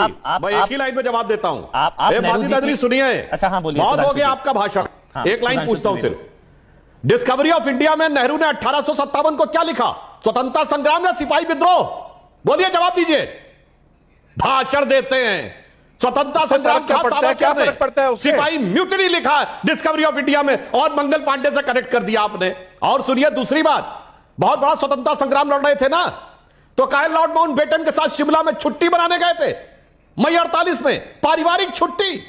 मैं एक ही लाइन में जवाब देता हूं। आप माजिद हैदरी सुनिए। अच्छा हाँ बोलिए। बहुत हो गया आपका भाषण। एक लाइन पूछता हूं सिर्फ। डिस्कवरी ऑफ इंडिया में नेहरू ने 1857 को क्या लिखा? स्वतंत्रता संग्राम या सिपाही विद्रोह? बोलिए, जवाब दीजिए। भाषण देते हैं, स्वतंत्रता संग्राम क्या फर्क पड़ता है? सिपाही म्यूटिनी लिखा है डिस्कवरी ऑफ इंडिया में, और मंगल पांडे से कनेक्ट कर दिया आपने। और सुनिए दूसरी बात, बहुत बड़ा स्वतंत्रता संग्राम लड़ रहे थे ना, तो काहे लॉर्ड माउंटबेटन के साथ शिमला में छुट्टी बनाने गए थे मई 48 में, पारिवारिक छुट्टी,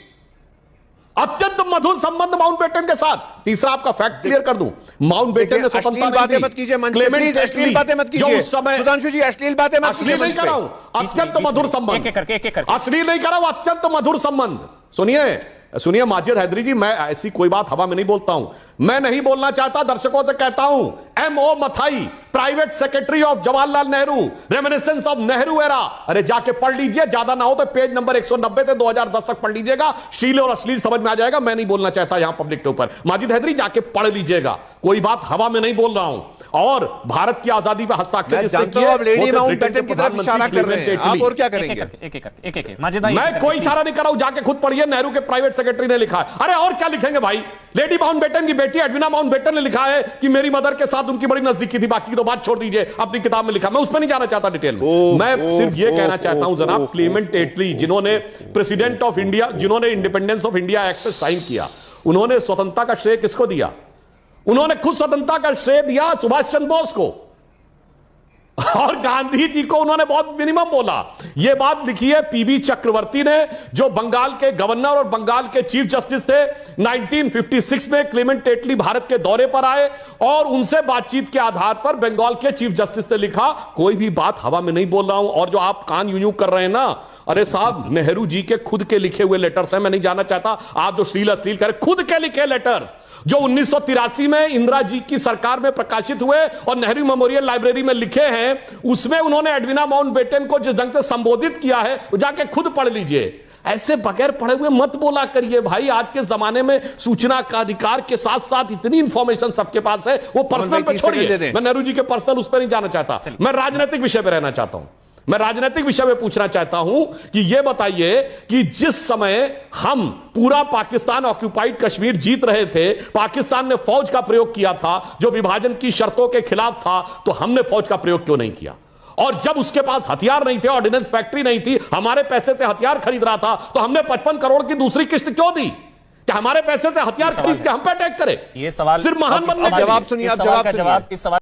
अत्यंत मधुर संबंध माउंटबेटन के साथ। तीसरा आपका फैक्ट क्लियर कर दूं, माउंटबेटन ने स्वतंत्रता बातें मत कीजिए, अश्लील बातें मत कीजिए उस समय। सुधांशु जी अश्लील बातें मत कीजिए। अश्लील नहीं कर रहा हूं, अत्यंत मधुर संबंध। अश्लील नहीं कर रहा हूं, अत्यंत मधुर संबंध। सुनिए माजिद हैदरी जी, मैं ऐसी कोई बात हवा में नहीं बोलता हूं। मैं नहीं बोलना चाहता, दर्शकों से कहता हूं, M.O. Mathai, private secretary of Jawaharlal Nehru, reminiscence of Nehru era. अरे जाके पढ़ लीजिए, ज्यादा ना हो तो पेज नंबर 190 से 2010 तक पढ़ लीजिएगा, शील और अश्लील समझ में आ जाएगा। मैं नहीं बोलना चाहता यहां पब्लिक के ऊपर। माजिद हैदरी जाके पढ़ लीजिएगा, कोई बात हवा में नहीं बोल रहा हूं। और भारत की आजादी पर हस्ताक्षर मैं कोई इशारा नहीं कर रहा हूं, जाके खुद पढ़िए, नेहरू के प्राइवेट सेक्रेटरी ने लिखा है। अरे और क्या लिखेंगे भाई? लेडी माउंटबेटन की बेटी एडविना माउंटबेटन ने लिखा है कि मेरी मदर के साथ उनकी बड़ी नजदीकी थी। बाकी की तो बात छोड़ दीजिए, अपनी किताब में लिखा। मैं उसमें नहीं जाना चाहता डिटेल में। मैं सिर्फ ये कहना चाहता हूं जनाब, क्लेमेंट एटली जिन्होंने प्रेसिडेंट ऑफ इंडिया, जिन्होंने इंडिपेंडेंस ऑफ इंडिया एक्ट पे साइन किया, उन्होंने स्वतंत्रता का श्रेय किसको दिया? उन्होंने खुद स्वतंत्रता का श्रेय दिया सुभाष चंद्र बोस को, और गांधी जी को उन्होंने बहुत मिनिमम बोला। यह बात लिखी है पीबी चक्रवर्ती ने, जो बंगाल के गवर्नर और बंगाल के चीफ जस्टिस थे। 1956 में क्लेमेंट एटली भारत के दौरे पर आए और उनसे बातचीत के आधार पर बंगाल के चीफ जस्टिस ने लिखा, कोई भी बात हवा में नहीं बोल रहा हूं। और जो आप कान यूं कर रहे हैं ना, अरे साहब, नेहरू जी के खुद के लिखे हुए लेटर्स हैं। मैं नहीं जानना चाहता आप जो श्लील अश्लील करें, खुद के लिखे लेटर्स जो 1983 में इंदिरा जी की सरकार में प्रकाशित हुए और नेहरू मेमोरियल लाइब्रेरी में लिखे हैं, उसमें उन्होंने एडविना माउंटबेटन को जिस ढंग से संबोधित किया है, वो जाके खुद पढ़ लीजिए। ऐसे बगैर पढ़े हुए मत बोला करिए भाई। आज के जमाने में सूचना का अधिकार के साथ साथ इतनी इंफॉर्मेशन सबके पास है, वो पर्सनल पे छोड़िए। मैं नेहरू जी के पर्सनल उस पर नहीं जाना चाहता, मैं राजनीतिक विषय पे रहना चाहता हूं। मैं राजनीतिक विषय में पूछना चाहता हूं कि यह बताइए कि जिस समय हम पूरा पाकिस्तान ऑक्यूपाइड कश्मीर जीत रहे थे, पाकिस्तान ने फौज का प्रयोग किया था जो विभाजन की शर्तों के खिलाफ था, तो हमने फौज का प्रयोग क्यों नहीं किया? और जब उसके पास हथियार नहीं थे, ऑर्डिनेंस फैक्ट्री नहीं थी, हमारे पैसे से हथियार खरीद रहा था, तो हमने 55 करोड़ की दूसरी किस्त क्यों दी कि हमारे पैसे से हथियार खरीद के हम पे अटैक करें? ये सवाल सिर्फ महान बनने। जवाब सुनिए, आप जवाब